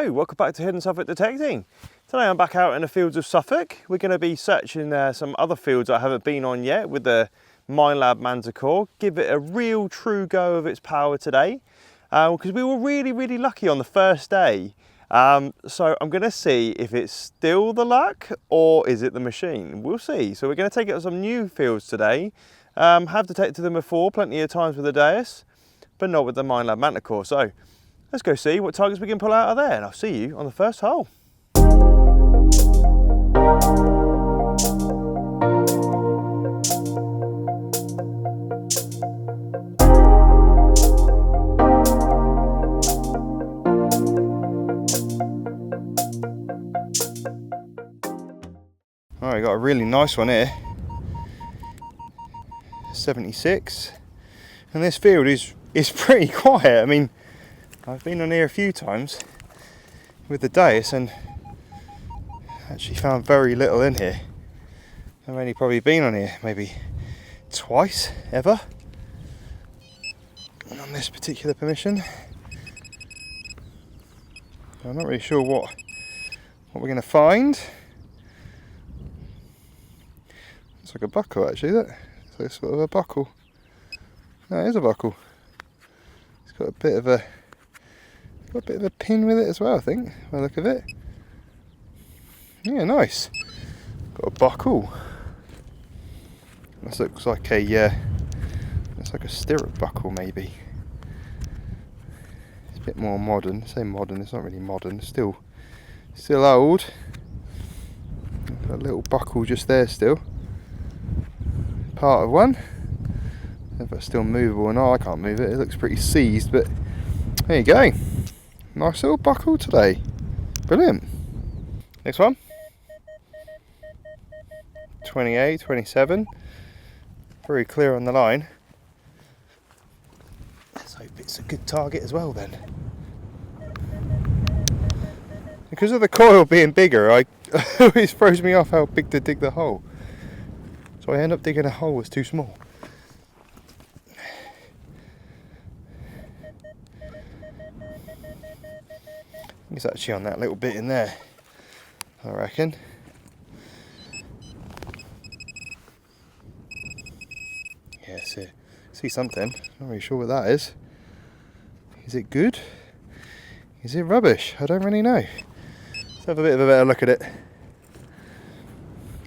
Hello, welcome back to Hidden Suffolk Detecting. Today I'm back out in the fields of Suffolk. We're going to be searching some other fields I haven't been on yet with the Minelab Manticore. Give it a real true go of its power today because we were really lucky on the first day. So I'm going to see if it's still the luck or is it the machine. We'll see. So we're going to take it to some new fields today. Have detected them before plenty of times with the Deus, but not with the Minelab Manticore. So let's go see what targets we can pull out of there, and I'll see you on the first hole. Alright, got a really nice one here. 76. And this field is pretty quiet. I mean, I've been on here a few times with the Deus and actually found very little in here. I've only probably been on here maybe twice ever on this particular permission. I'm not really sure what we're going to find. It's like a buckle actually, that it's like sort of a buckle. No, it is a buckle. It's got a bit of a pin with it as well, I think, by the look of it. Yeah, nice. Got a buckle. This looks like a stirrup buckle maybe. It's a bit more modern. I say modern, it's not really modern, it's still old. Got a little buckle just there still. Part of one. If it's still movable or not, I can't move it. It looks pretty seized, but there you go. Nice little buckle today. Brilliant. Next one. 28, 27. Very clear on the line. Let's hope it's a good target as well then. Because of the coil being bigger, it always throws me off how big to dig the hole. So I end up digging a hole that's too small. It's actually on that little bit in there, I reckon. Yeah, see something. Not really sure what that is. Is it good? Is it rubbish? I don't really know. Let's have a bit of a better look at it.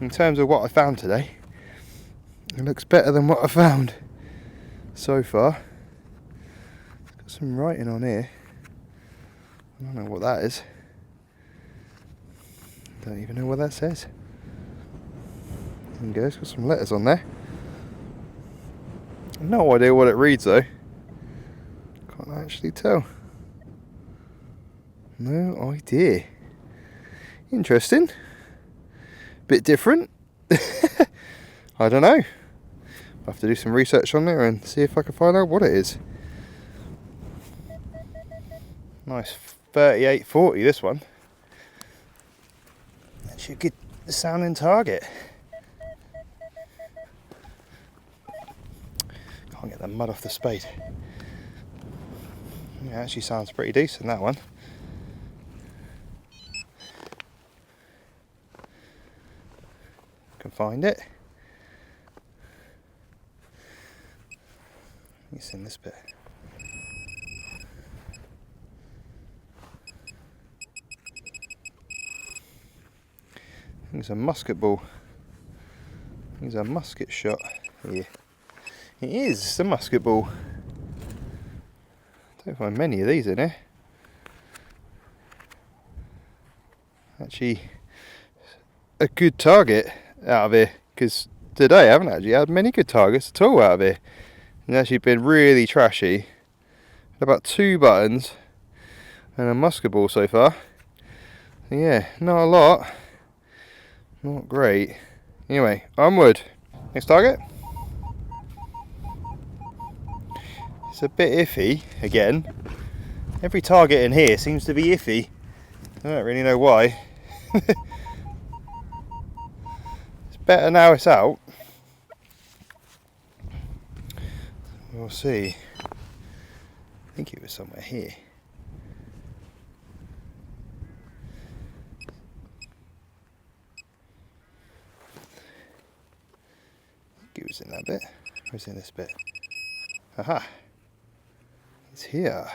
In terms of what I found today, it looks better than what I found so far. It's got some writing on here. I don't know what that is. Don't even know what that says. There you go, it's got some letters on there. No idea what it reads though. Can't actually tell. No idea. Interesting. Bit different. I don't know. I'll have to do some research on there and see if I can find out what it is. Nice 38-40 this one. Actually a good sounding target. Can't get the mud off the spade. Yeah, actually sounds pretty decent, that one. Can find it. It's in this bit. It's a musket ball. It's a musket shot here. It is, it's a musket ball. Don't find many of these in here. Actually, a good target out of here, because today I haven't actually had many good targets at all out of here. It's actually been really trashy. About 2 buttons and a musket ball so far. Yeah, not a lot. Not great. Anyway, onward. Next target. It's a bit iffy again. Every target in here seems to be iffy. I don't really know why. It's better now it's out. We'll see. I think it was somewhere here. think it was in that bit. Where's in this bit? Aha! It's here.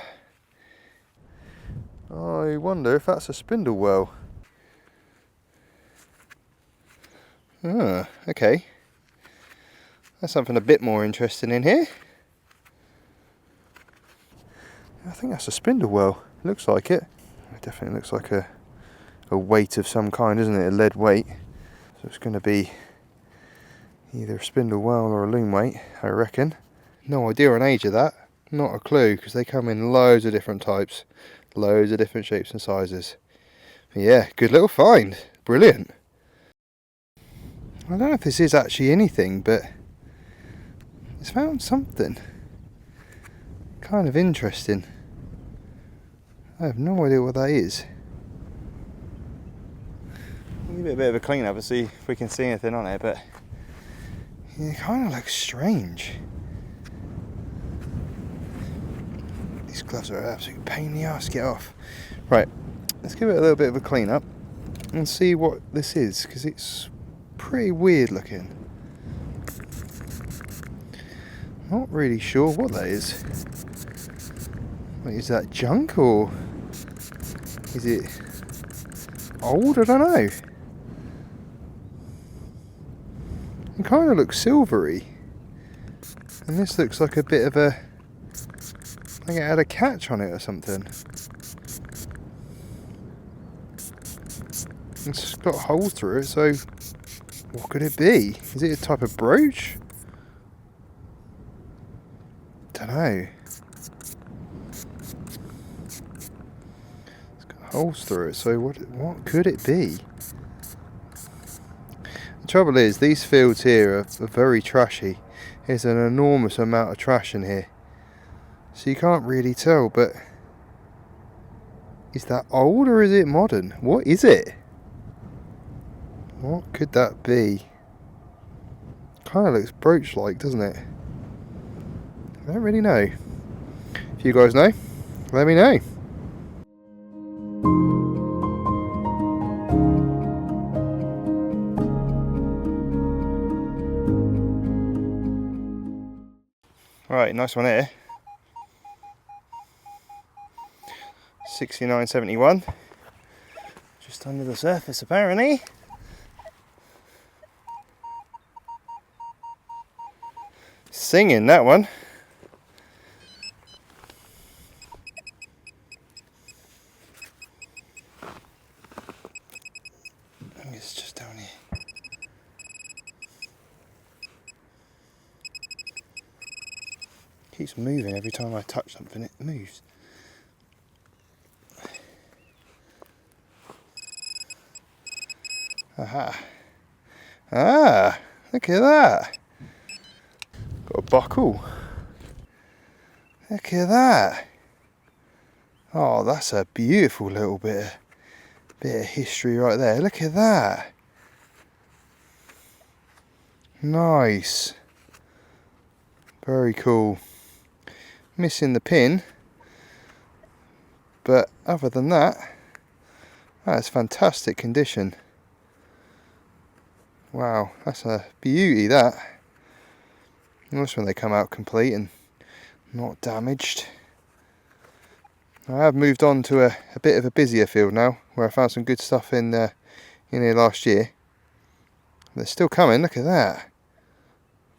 I wonder if that's a spindle whorl. Ah, okay. That's something a bit more interesting in here. I think that's a spindle whorl. Looks like it. It definitely looks like a weight of some kind, isn't it? A lead weight. So it's going to be either a spindle whorl or a loom weight, I reckon. No idea on age of that. Not a clue, because they come in loads of different types. Loads of different shapes and sizes. But yeah, good little find. Brilliant. I don't know if this is actually anything, but it's found something kind of interesting. I have no idea what that is. Give it a bit of a clean up and see if we can see anything on it, but it kind of looks strange. These gloves are an absolute pain in the ass to get off. Right, let's give it a little bit of a clean up and see what this is, because it's pretty weird looking. Not really sure what that is. Wait, is that junk or is it old? I don't know. It kind of looks silvery, and this looks like a bit of a, like it had a catch on it or something. It's got holes through it, so what could it be? Is it a type of brooch? Don't know. It's got holes through it, so what could it be? The trouble is, these fields here are very trashy. There's an enormous amount of trash in here, so you can't really tell, but is that old or is it modern? What is it? What could that be? Kind of looks brooch-like, doesn't it? I don't really know. If you guys know, let me know. Right, nice one here. 69.71. Just under the surface apparently. Singing that one. I think it's just down here. Keeps moving every time I touch something, it moves. Aha. Ah, look at that. Got a buckle. Look at that. Oh, that's a beautiful little bit of history right there. Look at that. Nice. Very cool. Missing the pin, but other than that, that's fantastic condition. Wow, that's a beauty, that. Nice when they come out complete and not damaged. I have moved on to a bit of a busier field now, where I found some good stuff in here last year. They're still coming, look at that.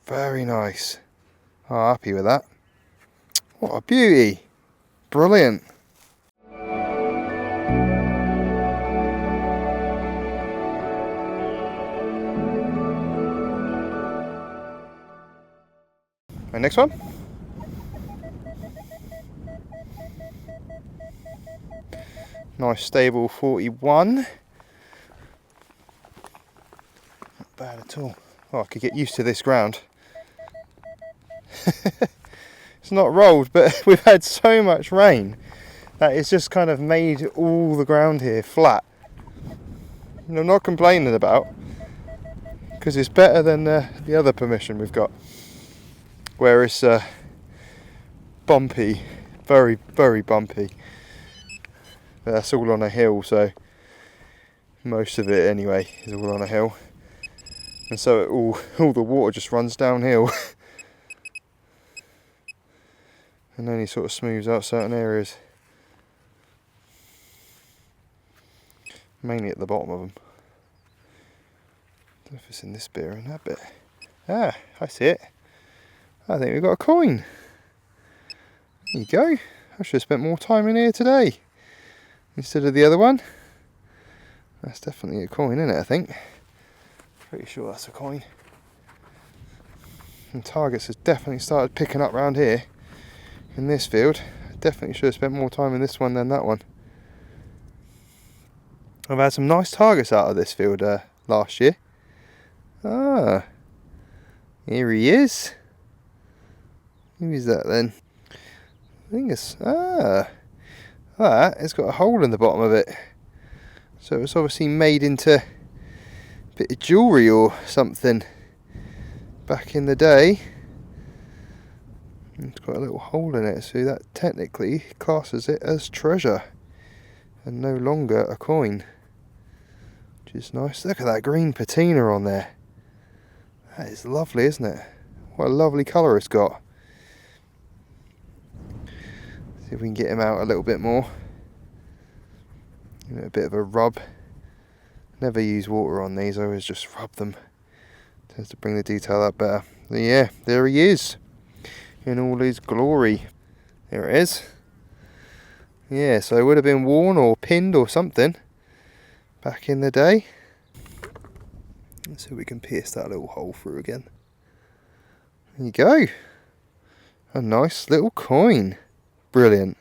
Very nice. Oh, happy with that. What a beauty. Brilliant. And next one. Nice stable 41. Not bad at all. Oh, I could get used to this ground. It's not rolled, but we've had so much rain that it's just kind of made all the ground here flat. And I'm not complaining about, because it's better than the other permission we've got, where it's bumpy, very, very bumpy. But that's all on a hill, so most of it anyway is all on a hill. and so all the water just runs downhill and only sort of smooths out certain areas, mainly at the bottom of them. I don't know if it's in this bit or in that bit. Ah, I see it. I think we've got a coin. There you go. I should have spent more time in here today instead of the other one. That's definitely a coin, isn't it, I think? Pretty sure that's a coin. And targets has definitely started picking up around here in this field. I definitely should have spent more time in this one than that one. I've had some nice targets out of this field last year. Ah, here he is. Who is that then? I think it's, that, it's got a hole in the bottom of it. So it's obviously made into a bit of jewellery or something back in the day. It's got a little hole in it, so that technically classes it as treasure and no longer a coin. Which is nice. Look at that green patina on there. That is lovely, isn't it? What a lovely colour it's got. See if we can get him out a little bit more. Give it a bit of a rub. Never use water on these, I always just rub them. Tends to bring the detail out better. So yeah, there he is in all his glory. There it is. Yeah, so it would have been worn or pinned or something back in the day. Let's see if we can pierce that little hole through again. There you go. A nice little coin. Brilliant.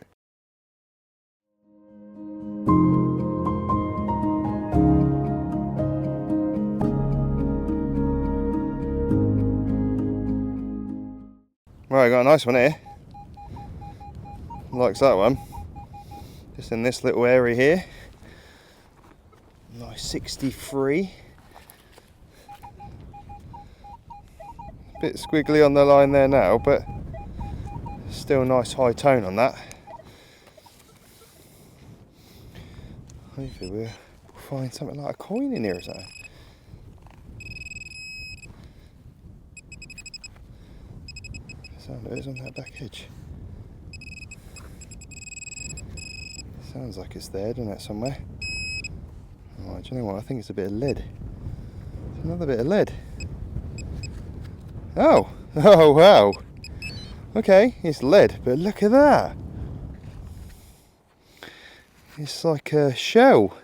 Right, got a nice one here. Likes that one. Just in this little area here. Nice 63. Bit squiggly on the line there now, but still nice high tone on that. Hopefully we'll find something like a coin in here or something. Sound of it is on that back edge. Sounds like it's there, doesn't it, somewhere? Oh, do you know what? I think it's a bit of lead. It's another bit of lead. Oh! Oh, wow! Okay, it's lead, but look at that! It's like a shell.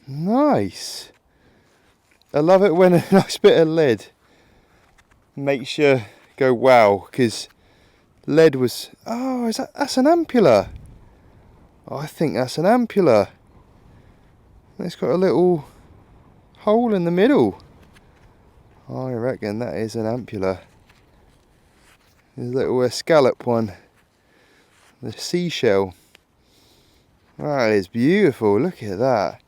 Nice! I love it when a nice bit of lead makes you go wow, because lead was... Oh, that's an ampulla! Oh, I think that's an ampulla. It's got a little hole in the middle. I reckon that is an ampulla. There's a little scallop one. The seashell. That is beautiful. Look at that.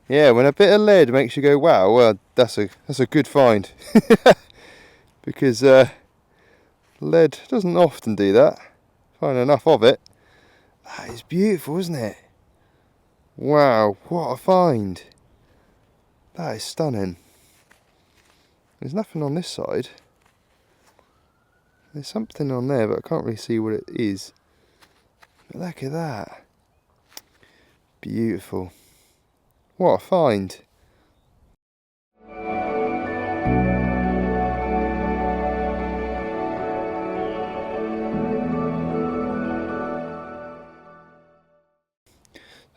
Yeah, when a bit of lead makes you go wow, well, that's a good find. Because lead doesn't often do that. Find enough of it. That is beautiful, isn't it? Wow, what a find. That is stunning. There's nothing on this side. There's something on there, but I can't really see what it is. But look at that. Beautiful. What a find.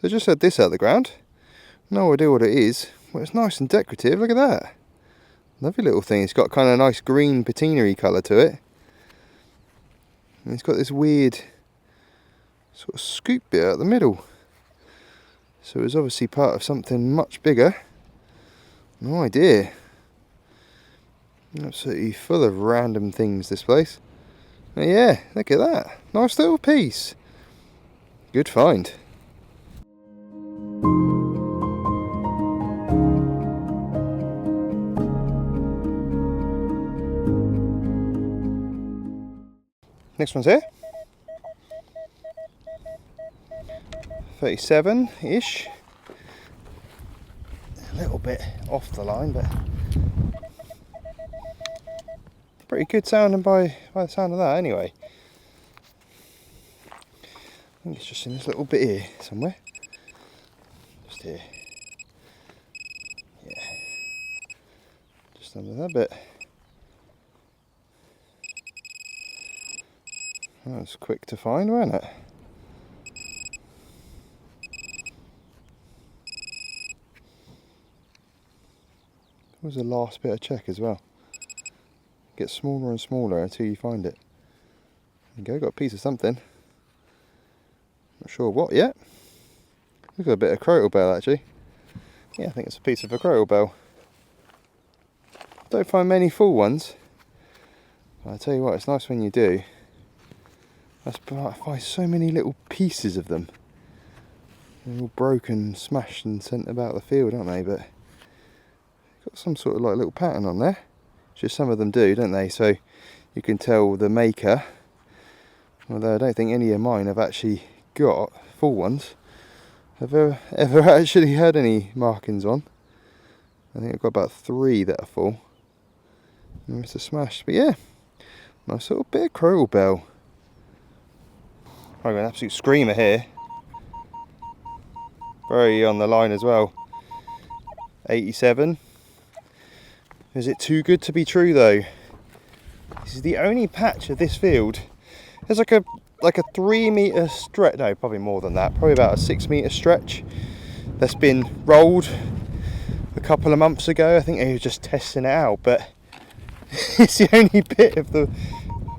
So I just had this out of the ground. No idea what it is. Well, it's nice and decorative. Look at that. Lovely little thing. It's got kind of a nice green patina-y colour to it. And it's got this weird sort of scoop bit out the middle. So it's obviously part of something much bigger. No idea. Absolutely full of random things, this place. But yeah, look at that. Nice little piece. Good find. Next one's here. 37-ish. little bit off the line, but pretty good sounding by the sound of that anyway. I think it's just in this little bit here somewhere. Just here. Yeah. Just under that bit. That was quick to find, wasn't it? That was the last bit of check as well. It gets smaller and smaller until you find it. There you go, got a piece of something. Not sure what yet. We've got a bit of crotal bell actually. Yeah, I think it's a piece of a crotal bell. Don't find many full ones. But I tell you what, it's nice when you do. I find so many little pieces of them. They're all broken, smashed and sent about the field, aren't they? But got some sort of like little pattern on there. Just some of them do, don't they? So you can tell the maker. Although I don't think any of mine have actually got full ones. Have ever actually had any markings on. I think I've got about 3 that are full. And it's a smash. But yeah, nice little bit of crotal bell. I've got an absolute screamer here. Very on the line as well. 87. Is it too good to be true though? This is the only patch of this field. There's like a 3 metre stretch, no, probably more than that, probably about a 6 metre stretch that's been rolled a couple of months ago. I think they were just testing it out, but it's the only bit of the,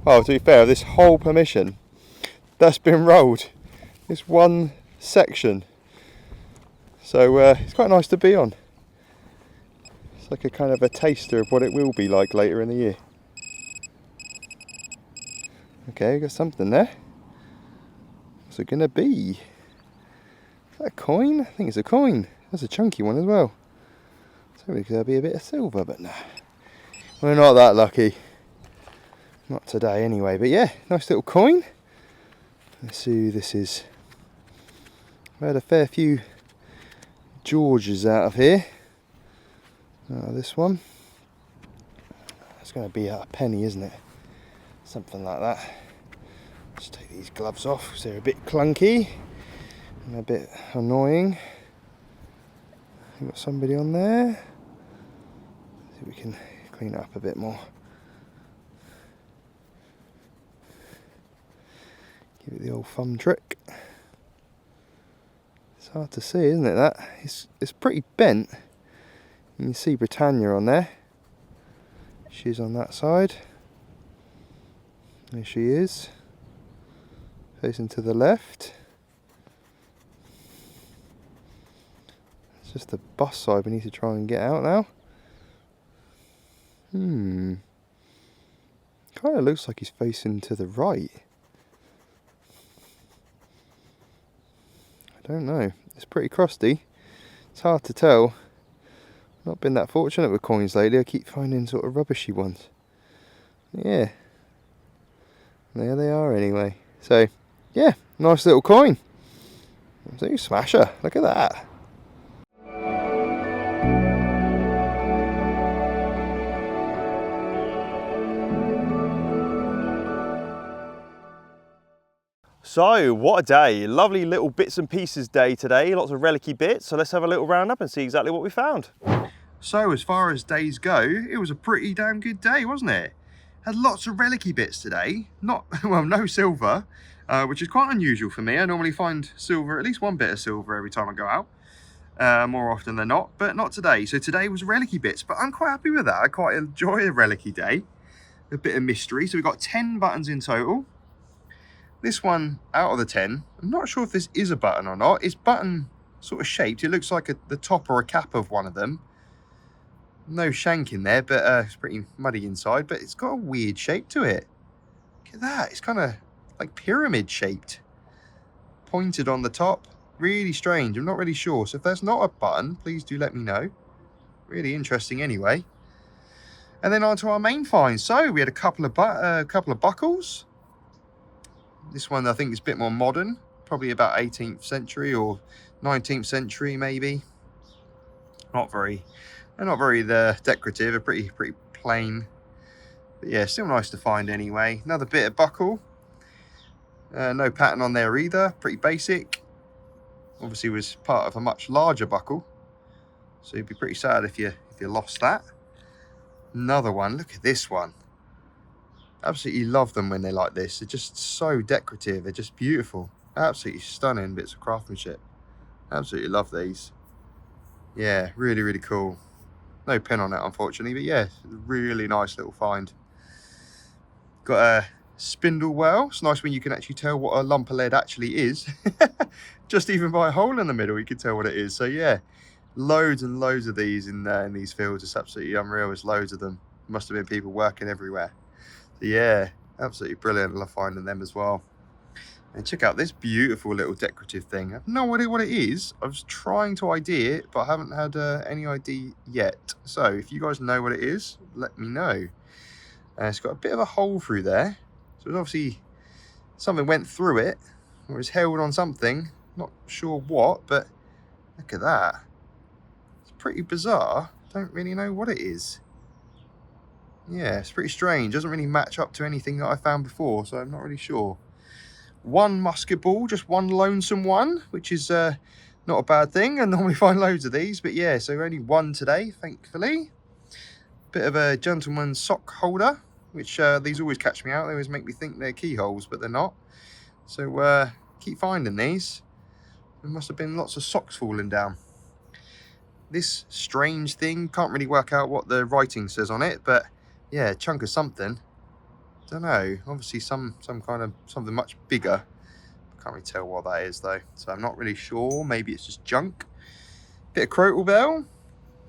well, to be fair, this whole permission that's been rolled. This one section. So it's quite nice to be on. It's like a kind of a taster of what it will be like later in the year. Okay, got something there. What's it gonna be? Is that a coin? I think it's a coin. That's a chunky one as well. So it's gonna be a bit of silver, but no. We're not that lucky. Not today anyway, but yeah, nice little coin. Let's see who this is. We had a fair few Georges out of here. This one. It's going to be a penny, isn't it? Something like that. Let's take these gloves off because they're a bit clunky and a bit annoying. We've got somebody on there. See if we can clean it up a bit more. Give it the old thumb trick. It's hard to see, isn't it, that? It's pretty bent. You can see Britannia on there. She's on that side. There she is. Facing to the left. It's just the bus side we need to try and get out now. Kind of looks like he's facing to the right. I don't know. It's pretty crusty. It's hard to tell. Not been that fortunate with coins lately. I keep finding sort of rubbishy ones. Yeah. There they are anyway. So, yeah, nice little coin. So, smasher. Look at that. So, what a day. Lovely little bits and pieces day today. Lots of relic-y bits. So let's have a little round up and see exactly what we found. So, as far as days go, it was a pretty damn good day, wasn't it? Had lots of relic-y bits today. Not, well, no silver, which is quite unusual for me. I normally find silver, at least one bit of silver every time I go out. More often than not, but not today. So today was relic-y bits, but I'm quite happy with that. I quite enjoy a relic-y day. A bit of mystery. So we've got 10 buttons in total. This one out of the 10, I'm not sure if this is a button or not. It's button sort of shaped. It looks like the top or a cap of one of them. No shank in there, but it's pretty muddy inside, but it's got a weird shape to it. Look at that. It's kind of like pyramid shaped. Pointed on the top. Really strange. I'm not really sure. So if that's not a button, please do let me know. Really interesting anyway. And then on to our main find. So we had a couple of buckles. This one I think is a bit more modern, probably about 18th century or 19th century maybe. They're not very decorative. They're pretty plain. But yeah, still nice to find anyway. Another bit of buckle. No pattern on there either. Pretty basic. Obviously was part of a much larger buckle, so you'd be pretty sad if you lost that. Another one. Look at this one. Absolutely love them when they're like this. They're just so decorative. They're just beautiful. Absolutely stunning bits of craftsmanship. Absolutely love these. Yeah, really, really cool. No pin on it, unfortunately, but yeah, really nice little find. Got a spindle well. It's nice when you can actually tell what a lump of lead actually is. Just even by a hole in the middle, you can tell what it is. So yeah, loads and loads of these in these fields. It's absolutely unreal. There's loads of them. Must have been people working everywhere. So yeah, absolutely brilliant. I love finding them as well. And check out this beautiful little decorative thing. I have no idea what it is. I was trying to ID it, but I haven't had any ID yet. So if you guys know what it is, let me know. It's got a bit of a hole through there. So it's obviously something went through it, or it's held on something. Not sure what, but look at that. It's pretty bizarre. Don't really know what it is. Yeah, it's pretty strange. Doesn't really match up to anything that I found before, so I'm not really sure. One musket ball, just one lonesome one, which is not a bad thing. I normally find loads of these, but yeah, so only one today, thankfully. Bit of a gentleman's sock holder, which these always catch me out. They always make me think they're keyholes, but they're not. So keep finding these. There must have been lots of socks falling down. This strange thing, can't really work out what the writing says on it, but yeah, a chunk of something. Don't know, obviously some kind of something much bigger. Can't really tell what that is though, so I'm not really sure. Maybe it's just junk. Bit of crotal bell.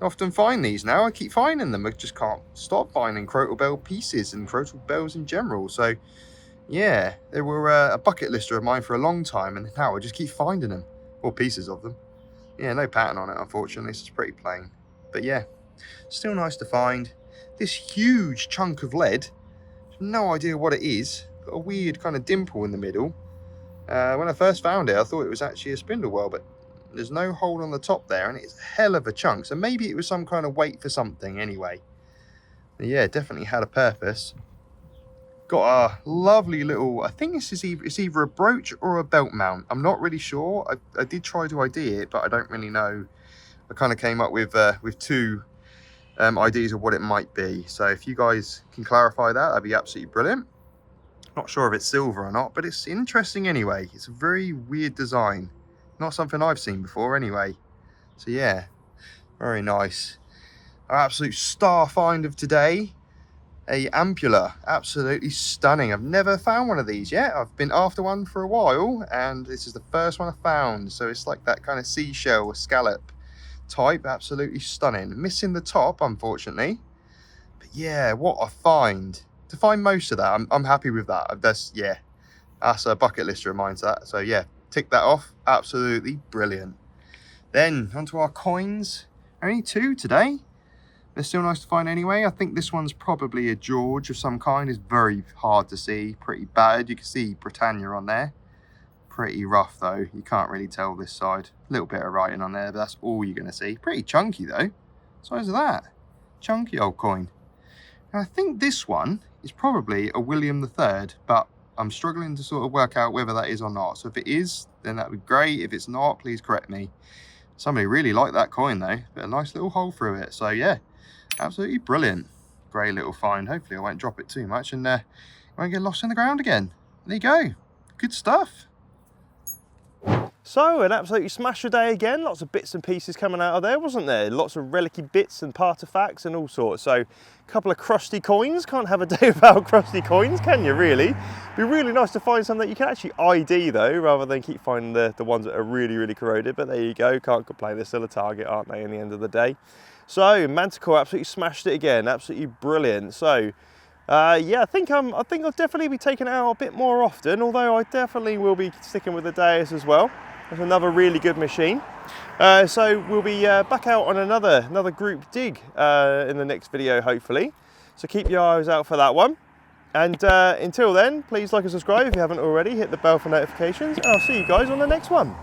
I often find these now. I keep finding them. I just can't stop finding crotal bell pieces and crotal bells in general. So yeah, they were a bucket lister of mine for a long time, and now I just keep finding them, or pieces of them. Yeah, no pattern on it, unfortunately. It's just pretty plain, but yeah, still nice to find. This huge chunk of lead, no idea what it is. Got a weird kind of dimple in the middle. When I first found it, I thought it was actually a spindle well, but there's no hole on the top there, and it's a hell of a chunk. So maybe it was some kind of weight for something anyway. But yeah, definitely had a purpose. Got a lovely little, I think this is either a brooch or a belt mount. I'm not really sure. I did try to ID it, but I don't really know. I kind of came up with two ideas of what it might be. So if you guys can clarify that, that'd be absolutely brilliant. Not sure if it's silver or not, but it's interesting anyway. It's a very weird design. Not something I've seen before anyway. So yeah, very nice. Our absolute star find of today, a ampulla. Absolutely stunning. I've never found one of these yet. I've been after one for a while, and this is the first one I found. So it's like that kind of seashell or scallop type. Absolutely stunning. Missing the top, unfortunately. But yeah, what a find. To find most of that, I'm happy with that. That's a bucket lister of mine, that. So yeah, tick that off. Absolutely brilliant. Then onto our coins. Only two today. They're still nice to find anyway. I think this one's probably a George of some kind. It's very hard to see, pretty bad. You can see Britannia on there. Pretty rough though. You can't really tell this side. A little bit of writing on there, but that's all you're going to see. Pretty chunky though. Size of that. Chunky old coin. And I think this one is probably a William III, but I'm struggling to sort of work out whether that is or not. So if it is, then that would be great. If it's not, please correct me. Somebody really liked that coin though. But a nice little hole through it. So yeah, absolutely brilliant. Great little find. Hopefully I won't drop it too much and won't get lost in the ground again. There you go. Good stuff. So, an absolutely smasher day again. Lots of bits and pieces coming out of there, wasn't there? Lots of relicy bits and artefacts and all sorts. So, a couple of crusty coins. Can't have a day without crusty coins, can you really? Be really nice to find some that you can actually ID though, rather than keep finding the ones that are really, really corroded. But there you go, can't complain. They're still a target, aren't they, in the end of the day? So, Manticore absolutely smashed it again. Absolutely brilliant. So, yeah, I think I'll definitely be taking it out a bit more often, although I definitely will be sticking with the Deus as well. It's another really good machine. So we'll be back out on another group dig in the next video, hopefully. So keep your eyes out for that one. And until then, please like and subscribe if you haven't already. Hit the bell for notifications, and I'll see you guys on the next one.